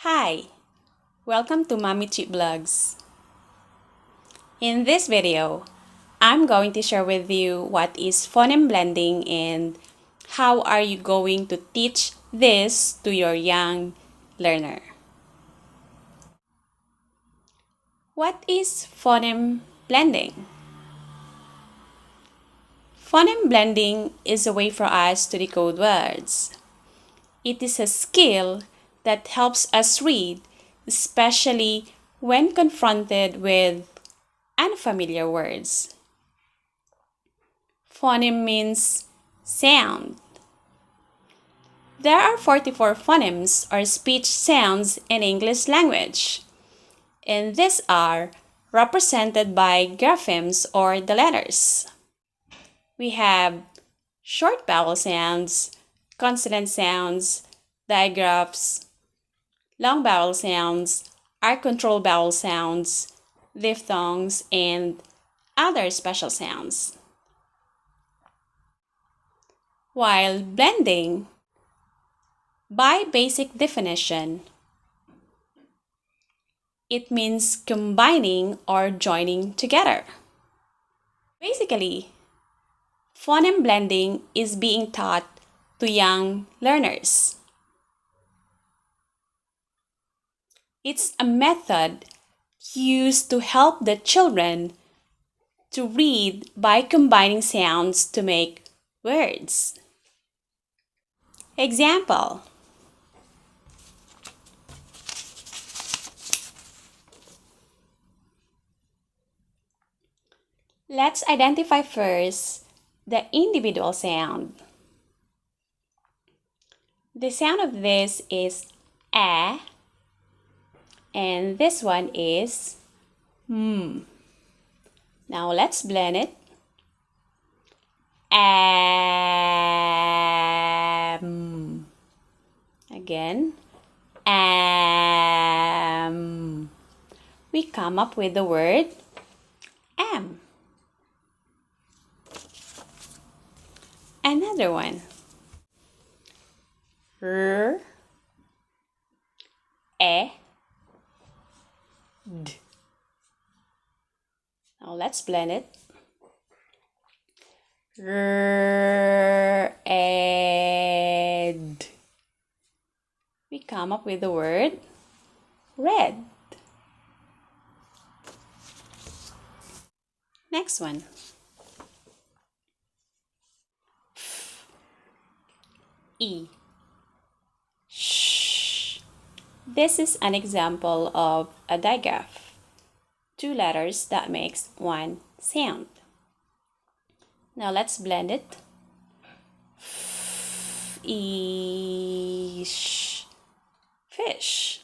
Hi, welcome to Mommy Chip Vlogs. In this video, I'm going to share with you what is phoneme blending and how are you going to teach this to your young learner. What is phoneme blending? Phoneme blending is a way for us to decode words. It is a skill that helps us read, especially when confronted with unfamiliar words. Phoneme means sound. There are 44 phonemes or speech sounds in English language, and these are represented by graphemes or the letters. We have short vowel sounds, consonant sounds, digraphs, long vowel sounds, R-controlled vowel sounds, diphthongs, and other special sounds. While blending, by basic definition, it means combining or joining together. Basically, phoneme blending is being taught to young learners. It's a method used to help the children to read by combining sounds to make words. Example: let's identify first the individual sound. The sound of this is A, and this one is M. Now let's blend it. Again. We come up with the word am. Another one. R, E, D. Now let's blend it. R, E, D. We come up with the word red. Next one. F, E, sh. This is an example of a digraph. Two letters that makes one sound. Now let's blend it. Fish. Fish.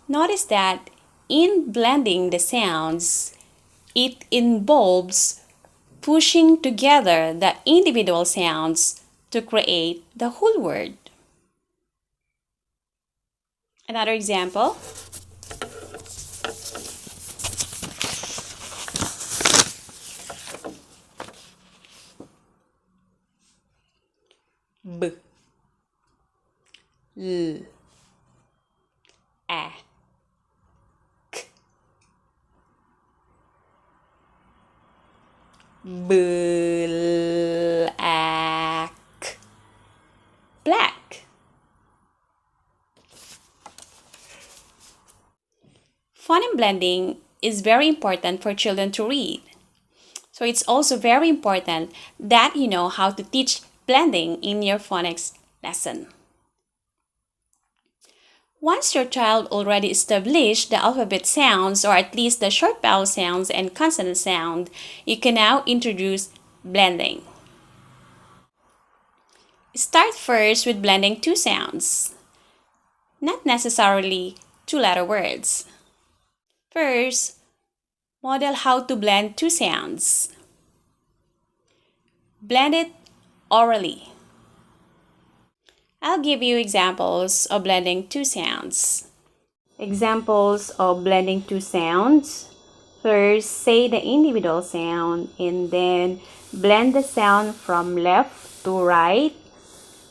Notice that in blending the sounds, it involves pushing together the individual sounds to create the whole word. Another example. B, L, A, K, black, black. Phoneme blending is very important for children to read. So it's also very important that you know how to teach blending in your phonics lesson. Once your child already established the alphabet sounds, or at least the short vowel sounds and consonant sound, you can now introduce blending. Start first with blending two sounds, not necessarily two-letter words. First, model how to blend two sounds. Blend it orally. I'll give you examples of blending two sounds. Examples of blending two sounds. First, say the individual sound and then blend the sound from left to right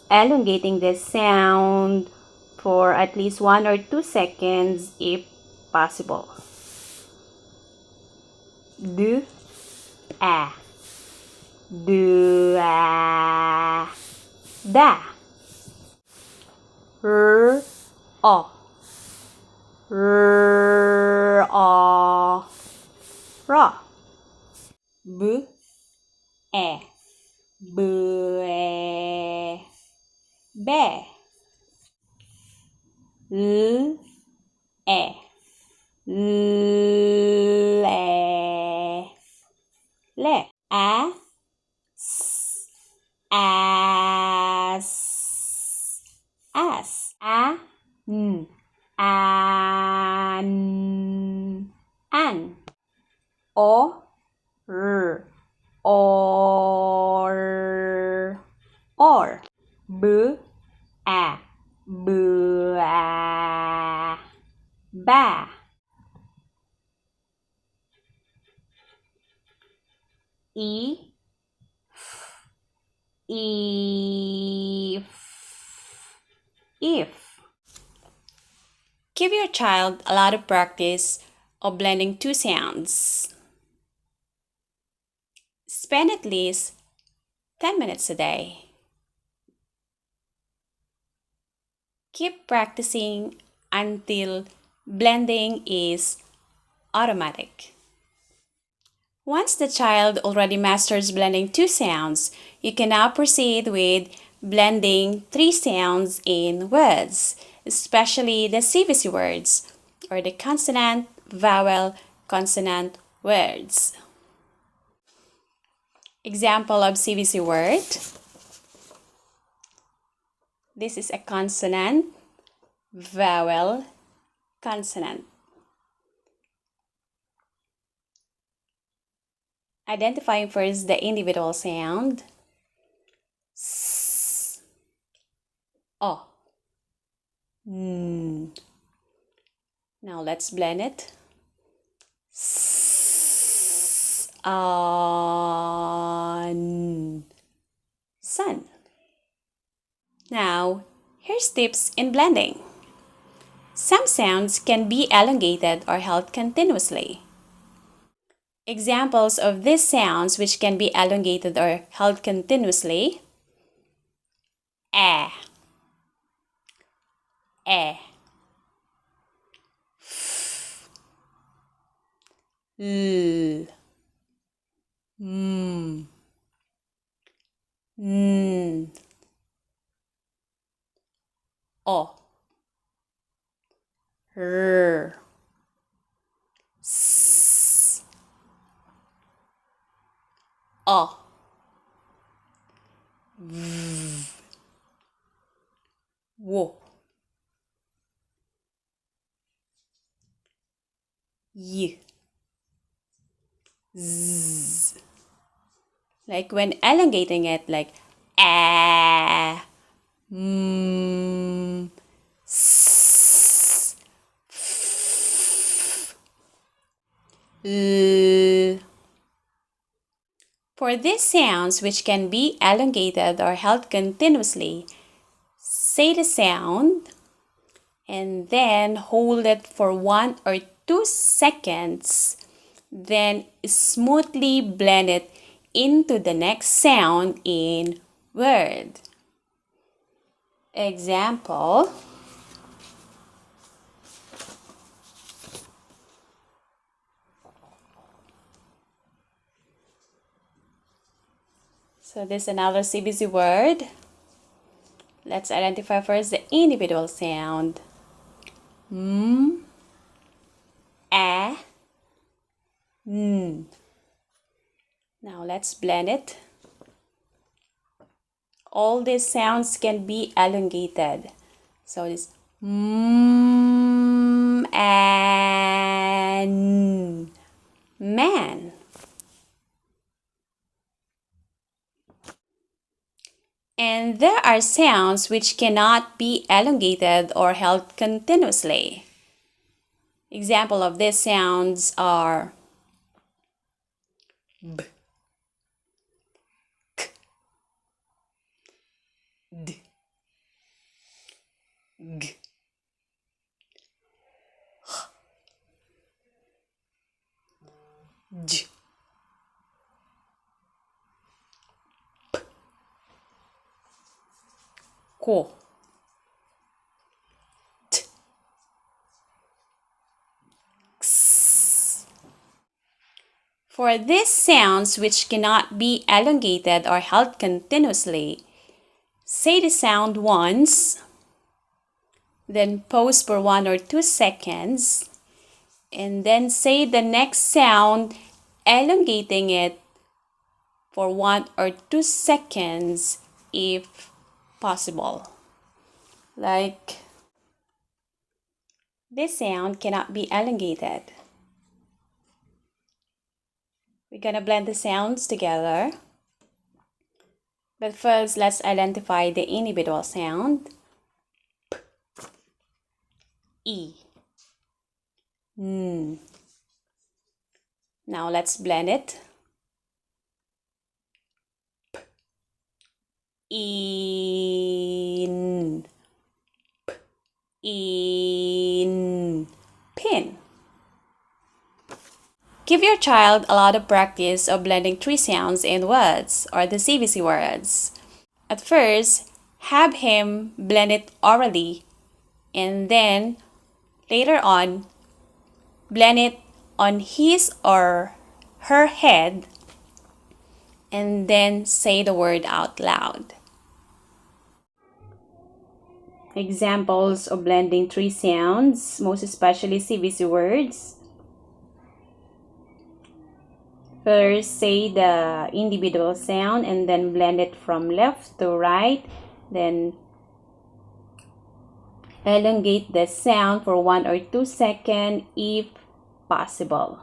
elongating this sound for at least 1 or 2 seconds if possible. Do, ah, do, ah, da, r, o, r, o, ra, b, e, b, e, be, l, e, l, e, le, a, s, as, as, a, n, an, o, r, or, b, a, b, a, ba, e, if. Give your child a lot of practice of blending two sounds. Spend at least 10 minutes a day. Keep practicing until blending is automatic. Once the child already masters blending two sounds, you can now proceed with blending three sounds in words, especially the CVC words, or the consonant, vowel, consonant words. Example of CVC word. This is a consonant, vowel, consonant. Identifying first the individual sound. S, o, n. Now let's blend it. S, on, sun. Now, here's tips in blending. Some sounds can be elongated or held continuously. Examples of these sounds which can be elongated or held continuously: eh, f, l, m, n, o, r, s, o, v, wo, y, z. Like when elongating it, like a, s, f, l. For these sounds which can be elongated or held continuously, say the sound and then hold it for 1 or 2 seconds. Then smoothly blend it into the next sound in word. Example. So this is another CBC word. Let's identify first the individual sound. M, a, n. Now let's blend it. All these sounds can be elongated. So this and man. And there are sounds which cannot be elongated or held continuously. Example of these sounds are b, k, d, ko, t, ks. For these sounds which cannot be elongated or held continuously, say the sound once, then pause for 1 or 2 seconds, and then say the next sound, elongating it for 1 or 2 seconds if possible. Like, this sound cannot be elongated. We're gonna blend the sounds together. But first, let's identify the individual sound. P, E, N. Now let's blend it. In, in, pin. Give your child a lot of practice of blending 3 sounds in words or the CVC words. At first, have him blend it orally, and then later on, blend it on his or her head, and then say the word out loud. Examples of blending 3 sounds, most especially CVC words. First, say the individual sound and then blend it from left to right. Then elongate the sound for 1 or 2 seconds if possible.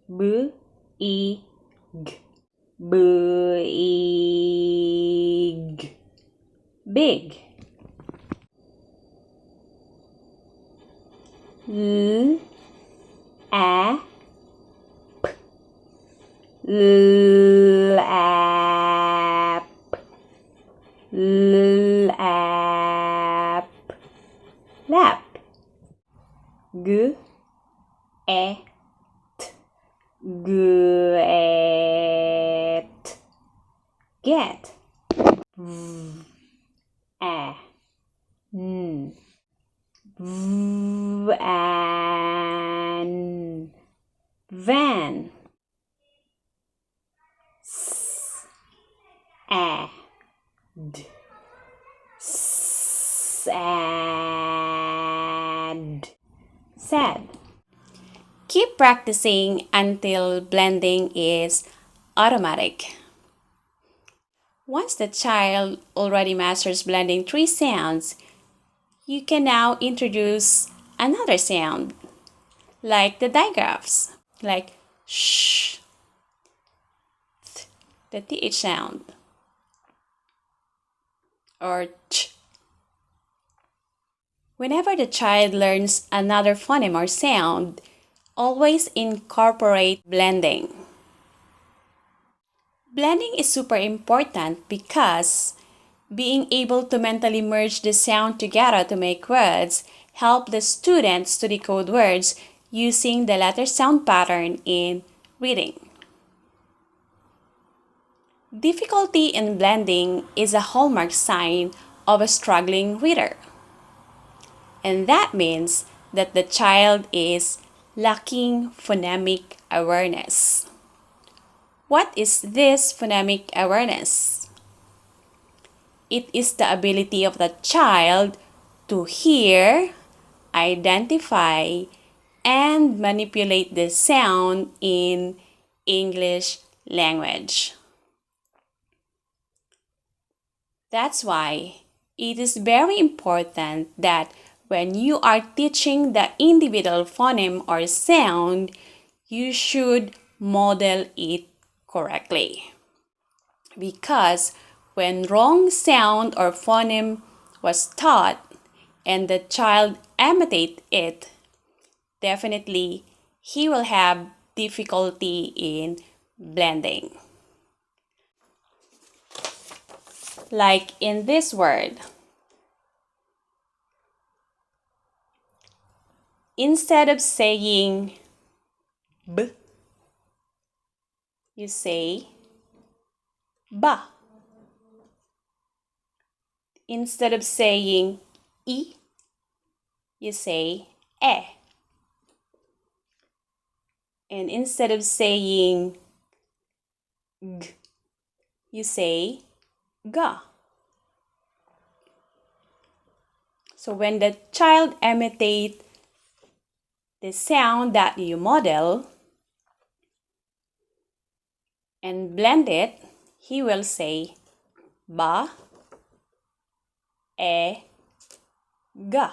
B, E, G. Big. Big. L, A, P. Lap. Lap. Lap. G, E, T. Get. Get. V, A, N. Van. Van. S, A, D. Sad. Sad. Keep practicing until blending is automatic. Once the child already masters blending 3 sounds, you can now introduce another sound, like the digraphs, like sh, th, the th sound, or ch. Whenever the child learns another phoneme or sound, always incorporate blending. Blending is super important because being able to mentally merge the sound together to make words help the students to decode words using the letter sound pattern in reading. Difficulty in blending is a hallmark sign of a struggling reader. And that means that the child is lacking phonemic awareness. What is this phonemic awareness? It is the ability of the child to hear, identify, and manipulate the sound in English language. That's why it is very important that when you are teaching the individual phoneme or sound, you should model it correctly. Because when wrong sound or phoneme was taught and the child imitate it, definitely he will have difficulty in blending. Like in this word, instead of saying b, you say ba. Instead of saying E, you say E. And instead of saying G, you say Ga. So when the child imitates the sound that you model and blend it, he will say Ba, E, Ga.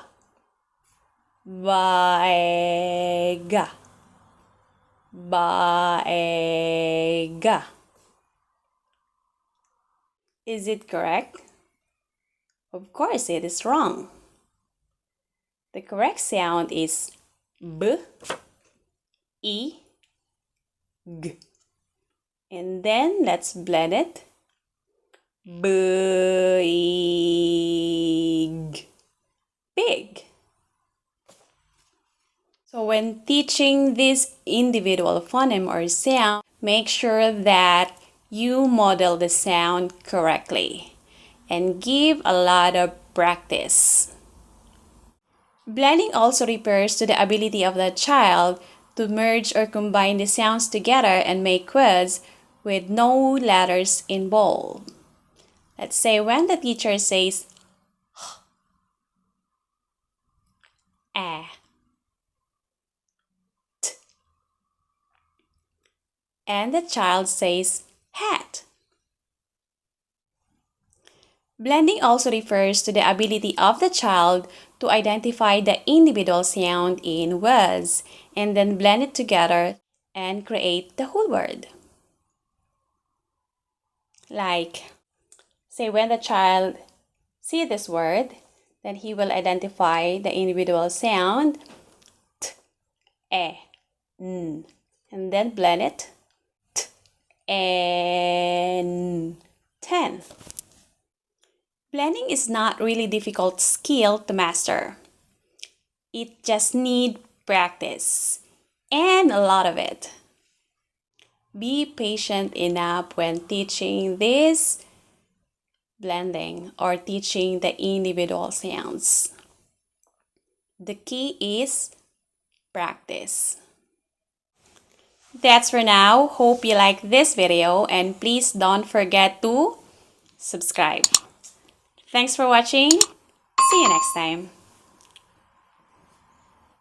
Ba, E, Ga. Ba, E, Ga. Is it correct? Of course, it is wrong. The correct sound is B, E, G. And then let's blend it. Big. Big. So when teaching this individual phoneme or sound, make sure that you model the sound correctly and give a lot of practice. Blending also refers to the ability of the child to merge or combine the sounds together and make words with no letters involved. Let's say when the teacher says A, T, and the child says hat. Blending also refers to the ability of the child to identify the individual sound in words and then blend it together and create the whole word. Like, say when the child sees this word, then he will identify the individual sound T, E, N, and then blend it T, N, 10. Blending is not really difficult skill to master. It just needs practice and a lot of it. Be patient enough when teaching this blending or teaching the individual sounds. The key is practice. That's for now. Hope you like this video and please don't forget to subscribe. Thanks for watching. See you next time.